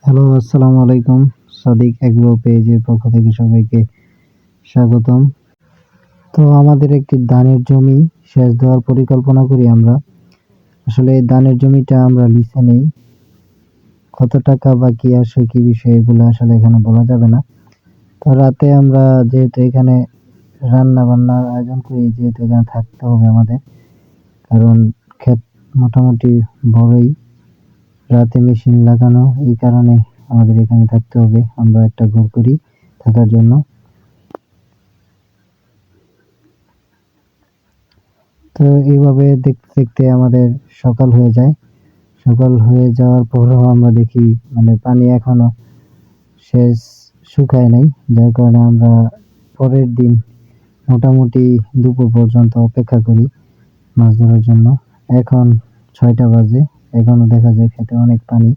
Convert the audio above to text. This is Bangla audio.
হ্যালো, আসসালামু আলাইকুম। সাদিক এগ্রো পেজের পক্ষ থেকে সবাইকে স্বাগতম। তো আমাদের একটি ধানের জমি সেচ দেওয়ার পরিকল্পনা করি আমরা। আসলে এই ধানের জমিটা আমরা লিজে নেই। কত টাকা বা কি আসে কি বিষয় এগুলো আসলে এখানে বলা যাবে না। তো রাতে আমরা যেহেতু এখানে রান্না-বান্নার আয়োজন করি, যেহেতু এখানে থাকতে হবে আমাদের। কারণ ক্ষেত মোটামুটি বড়ই। রাতে মেশিন লাগানো, এই কারণে আমাদের এখানে থাকতে হবে। আমরা একটা ঘর করি থাকার জন্য। তো এইভাবে দেখতে দেখতে আমাদের সকাল হয়ে যায়। সকাল হয়ে যাওয়ার পরেও আমরা দেখি পানি এখনো সেচ শুকায় নাই। যার কারণে আমরা পরের দিন মোটামুটি দুপুর পর্যন্ত অপেক্ষা করি মাছ ধরার জন্য। এখন ৬টা বাজে। এখনো দেখা যায় ক্ষেতে অনেক পানি।